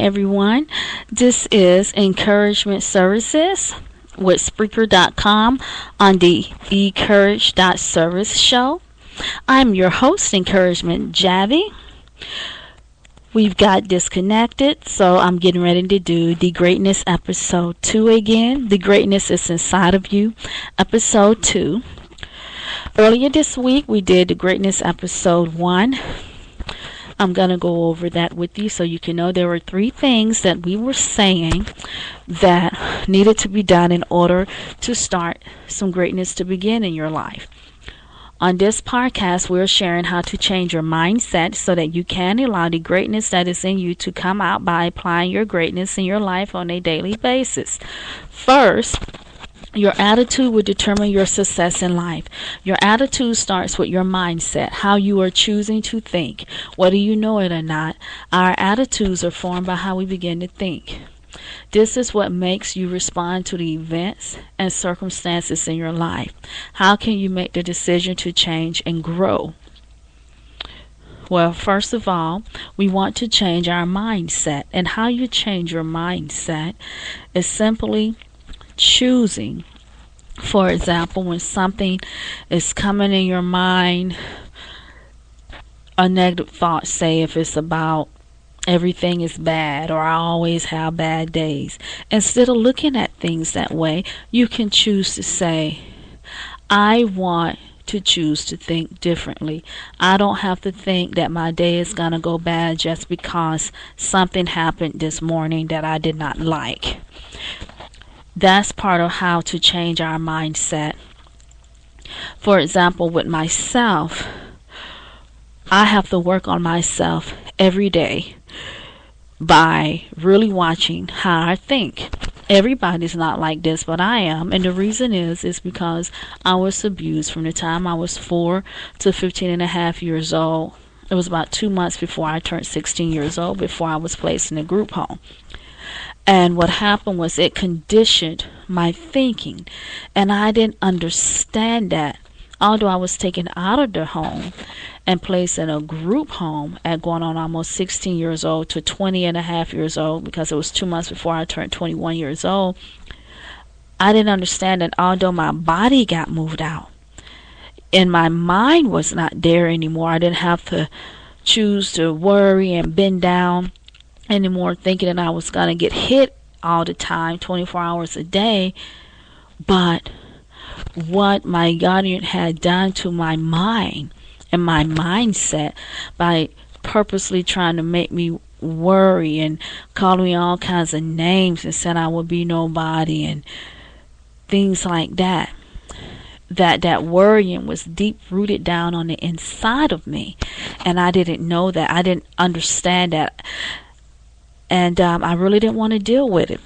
everyone. This is Encouragement Services with Spreaker.com on the Encourage.Service show. I'm your host, Encouragement Javi. We've got disconnected, so I'm getting ready to do the Greatness Episode 2 again. The Greatness is Inside of You, Episode 2. Earlier this week, we did the Greatness Episode 1. I'm going to go over that with you so you can know there were 3 things that we were saying that needed to be done in order to start some greatness to begin in your life. On this podcast, we're sharing how to change your mindset so that you can allow the greatness that is in you to come out by applying your greatness in your life on a daily basis. First, your attitude will determine your success in life. Your attitude starts with your mindset, how you are choosing to think. Whether you know it or not, our attitudes are formed by how we begin to think. This is what makes you respond to the events and circumstances in your life. How can you make the decision to change and grow? Well, first of all, we want to change our mindset. And how you change your mindset is simply choosing. For example, when something is coming in your mind, a negative thought, say if it's about everything is bad or I always have bad days, instead of looking at things that way, you can choose to say, I want to choose to think differently. I don't have to think that my day is going to go bad just because something happened this morning that I did not like. That's part of how to change our mindset. For example, with myself, I have to work on myself every day by really watching how I think. Everybody's not like this, but I am. And the reason is because I was abused from the time I was 4 to 15 and a half years old. It was about 2 months before I turned 16 years old, before I was placed in a group home. And what happened was it conditioned my thinking. And I didn't understand that. Although I was taken out of the home and placed in a group home at going on almost 16 years old to 20 and a half years old, because it was 2 months before I turned 21 years old, I didn't understand that although my body got moved out and my mind was not there anymore, I didn't have to choose to worry and bend down anymore thinking that I was going to get hit all the time, 24 hours a day. But what my guardian had done to my mind and my mindset by purposely trying to make me worry and calling me all kinds of names and said I would be nobody and things like that. That worrying was deep rooted down on the inside of me, and I didn't know that. I didn't understand that. And I really didn't want to deal with it.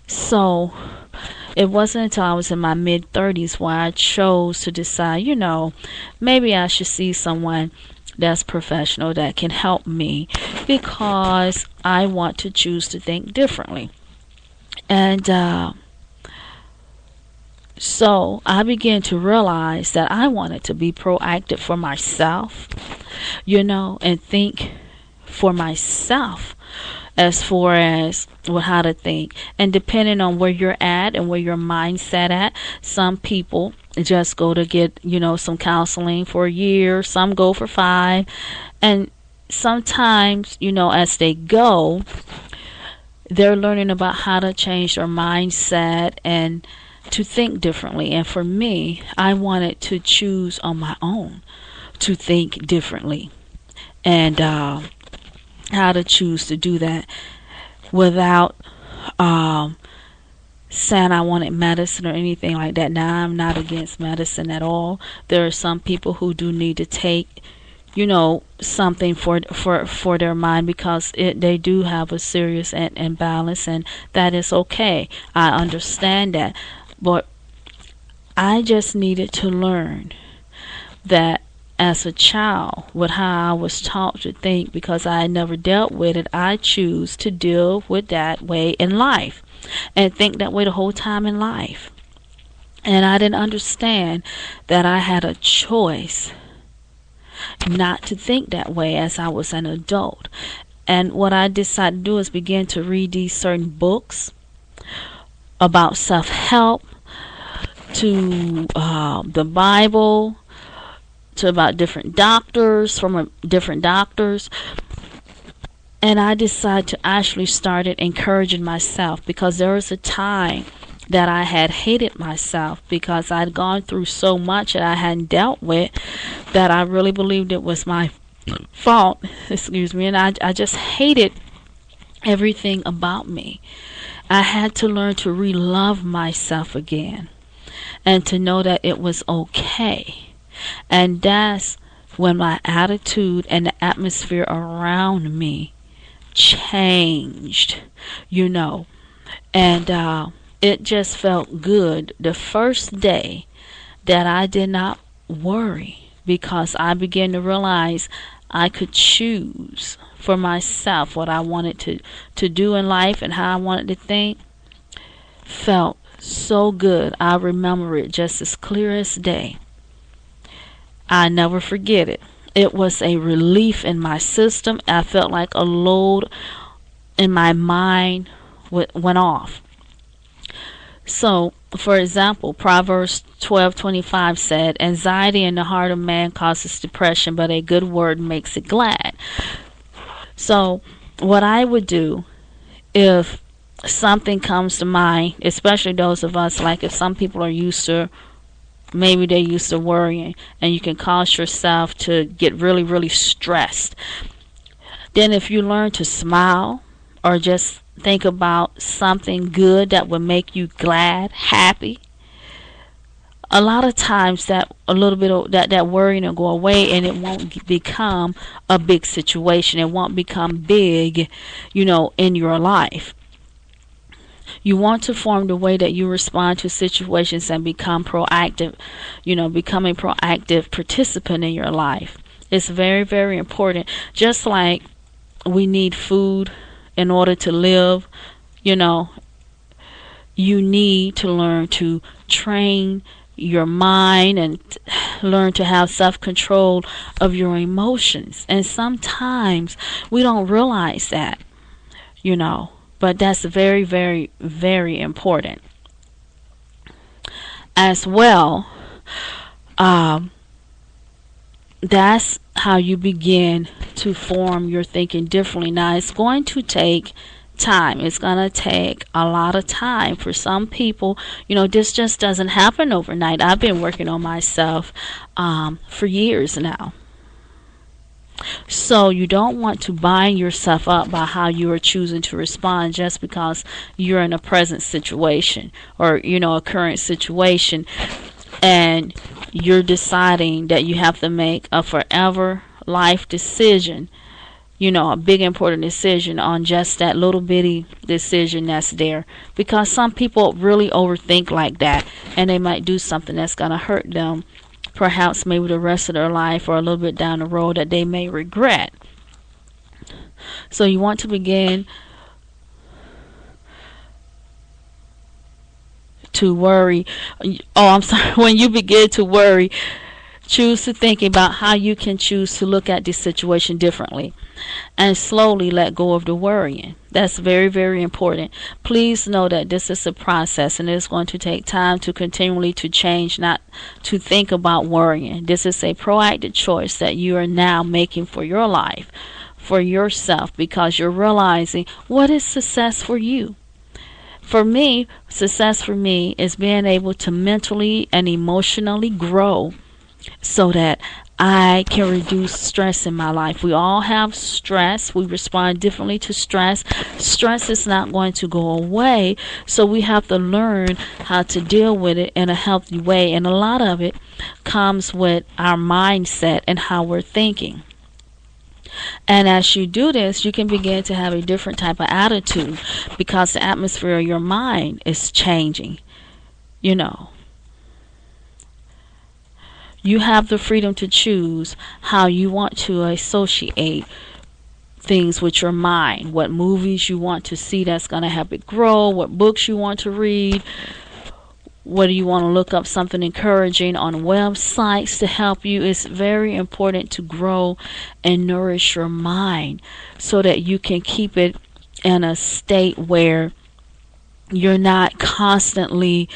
So it wasn't until I was in my mid-30s where I chose to decide, maybe I should see someone that's professional that can help me, because I want to choose to think differently. And so I began to realize that I wanted to be proactive for myself, and think for myself as far as how to think. And depending on where you're at and where your mindset at, some people just go to get some counseling for a year, some go for 5, and sometimes as they go, they're learning about how to change their mindset and to think differently. And for me, I wanted to choose on my own to think differently, and how to choose to do that without saying I wanted medicine or anything like that. Now, I'm not against medicine at all. There are some people who do need to take something for their mind, because they do have a serious imbalance, and that is okay. I understand that. But I just needed to learn that as a child, with how I was taught to think, because I had never dealt with it, I choose to deal with that way in life and think that way the whole time in life. And I didn't understand that I had a choice not to think that way as I was an adult. And what I decided to do is begin to read these certain books about self-help, to the Bible, to about different doctors, from different doctors. And I decided to actually start encouraging myself, because there was a time that I had hated myself because I'd gone through so much that I hadn't dealt with, that I really believed it was my fault, excuse me, and I just hated everything about me. I had to learn to re-love myself again and to know that it was okay. And that's when my attitude and the atmosphere around me changed, and it just felt good the first day that I did not worry, because I began to realize I could choose for myself what I wanted to do in life and how I wanted to think. Felt so good. I remember it just as clear as day. I never forget it. It was a relief in my system. I felt like a load in my mind went off. So, for example, Proverbs 12:25 said, "Anxiety in the heart of man causes depression, but a good word makes it glad." So, what I would do if something comes to mind, especially those of us, like if some people are used to, maybe they're used to worrying, and you can cause yourself to get really, really stressed. Then if you learn to smile or just think about something good that will make you glad, happy, a lot of times that a little bit of that worrying will go away, and it won't become a big situation. It won't become big, in your life. You want to form the way that you respond to situations and become proactive, become a proactive participant in your life. It's very, very important. Just like we need food in order to live, you need to learn to train your mind and learn to have self-control of your emotions. And sometimes we don't realize that, but that's very, very, very important. As well, that's how you begin to form your thinking differently. Now, it's going to take time. It's going to take a lot of time. For some people, this just doesn't happen overnight. I've been working on myself for years now. So you don't want to bind yourself up by how you are choosing to respond just because you're in a present situation or, a current situation, and you're deciding that you have to make a forever life decision, a big important decision on just that little bitty decision that's there. Because some people really overthink like that, and they might do something that's going to hurt them, perhaps maybe the rest of their life or a little bit down the road, that they may regret. So you want to begin to worry. When you begin to worry, choose to think about how you can choose to look at this situation differently and slowly let go of the worrying. That's very, very important. Please know that this is a process, and it's going to take time to continually to change, not to think about worrying. This is a proactive choice that you are now making for your life, for yourself, because you're realizing what is success for you. For me, success for me is being able to mentally and emotionally grow so that I can reduce stress in my life. We all have stress. We respond differently to stress. Stress is not going to go away, so we have to learn how to deal with it in a healthy way. And a lot of it comes with our mindset and how we're thinking. And as you do this, you can begin to have a different type of attitude because the atmosphere of your mind is changing. You have the freedom to choose how you want to associate things with your mind, what movies you want to see that's going to help it grow, what books you want to read, whether you want to look up something encouraging on websites to help you, it's very important to grow and nourish your mind so that you can keep it in a state where you're not constantly,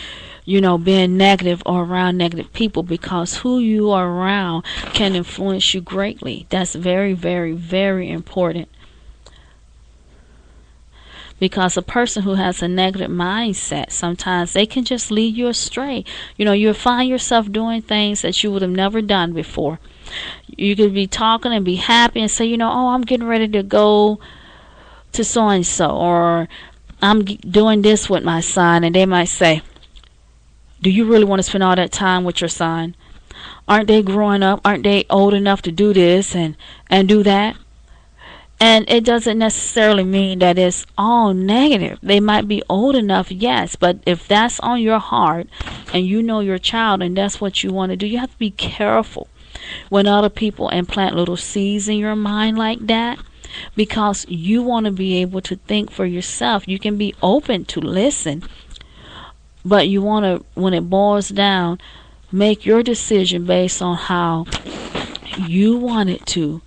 being negative or around negative people, because who you are around can influence you greatly. That's very, very, very important. Because a person who has a negative mindset, sometimes they can just lead you astray. You'll find yourself doing things that you would have never done before. You could be talking and be happy and say, oh, I'm getting ready to go to so and so, or I'm doing this with my son, and they might say, do you really want to spend all that time with your son? Aren't they growing up? Aren't they old enough to do this and do that? And it doesn't necessarily mean that it's all negative. They might be old enough, yes, but if that's on your heart and you know your child and that's what you want to do, you have to be careful when other people implant little seeds in your mind like that, because you want to be able to think for yourself. You can be open to listen, but you want to, when it boils down, make your decision based on how you want it to,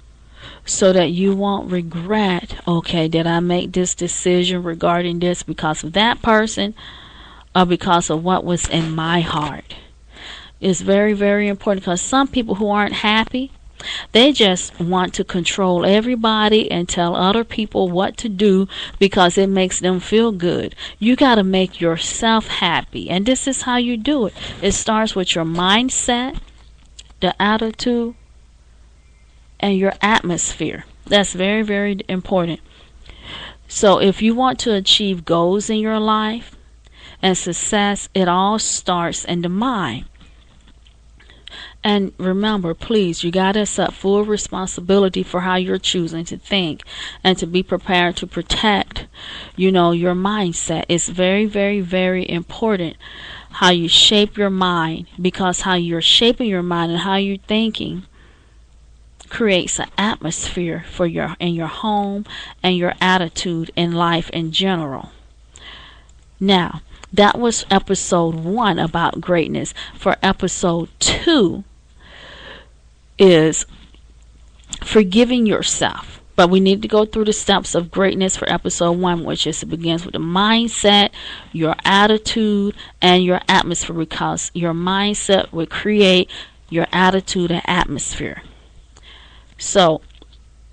so that you won't regret, okay, did I make this decision regarding this because of that person or because of what was in my heart? It's very, very important, because some people who aren't happy, they just want to control everybody and tell other people what to do because it makes them feel good. You got to make yourself happy, and this is how you do it. It starts with your mindset, the attitude, and your atmosphere. That's very, very important. So if you want to achieve goals in your life and success, it all starts in the mind. And remember, please, you got to accept full responsibility for how you're choosing to think and to be prepared to protect, your mindset. It's very, very, very important how you shape your mind, because how you're shaping your mind and how you're thinking creates an atmosphere for in your home and your attitude in life in general. Now, that was episode 1 about greatness. For episode 2 is forgiving yourself. But we need to go through the steps of greatness for episode 1, which is, it begins with the mindset, your attitude, and your atmosphere, because your mindset will create your attitude and atmosphere. So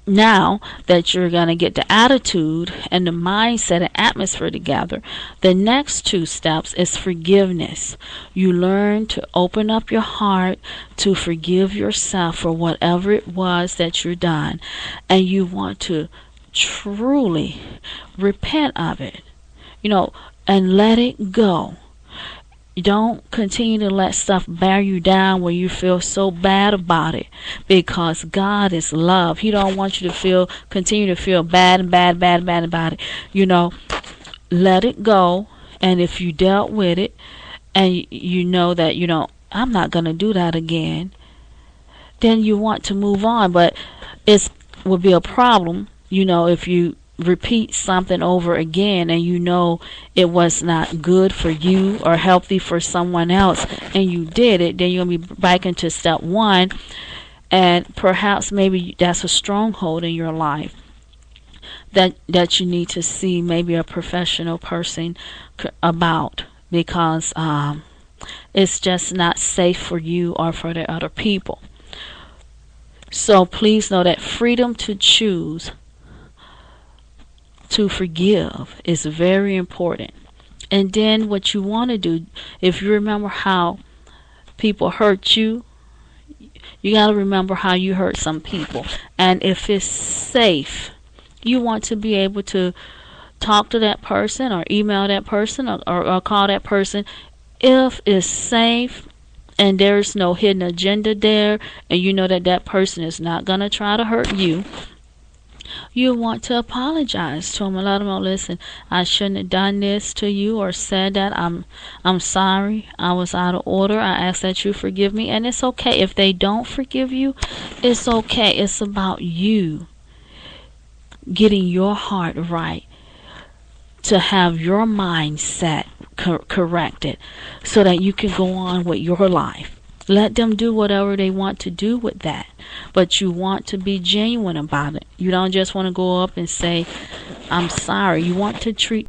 now that you're going to get the attitude and the mindset and atmosphere together, the next 2 steps is forgiveness. You learn to open up your heart to forgive yourself for whatever it was that you've done, and you want to truly repent of it, and let it go. Don't continue to let stuff bear you down where you feel so bad about it, because God is love. He don't want you to continue to feel bad about it. Let it go. And if you dealt with it and you know that, I'm not going to do that again, then you want to move on. But it would be a problem, if you repeat something over again and it was not good for you or healthy for someone else, and you did it, then you're going to be back into step 1, and perhaps maybe that's a stronghold in your life that you need to see maybe a professional person about, because it's just not safe for you or for the other people. So please know that freedom to choose to forgive is very important. And then what you want to do, if you remember how people hurt you, you got to remember how you hurt some people. And if it's safe, you want to be able to talk to that person or email that person or call that person. If it's safe and there's no hidden agenda there, and you know that person is not going to try to hurt you, you want to apologize to them and let them know, listen, I shouldn't have done this to you or said that. I'm sorry. I was out of order. I ask that you forgive me. And it's okay. If they don't forgive you, it's okay. It's about you getting your heart right to have your mind set correct it so that you can go on with your life. Let them do whatever they want to do with that. But you want to be genuine about it. You don't just want to go up and say, I'm sorry. You want to treat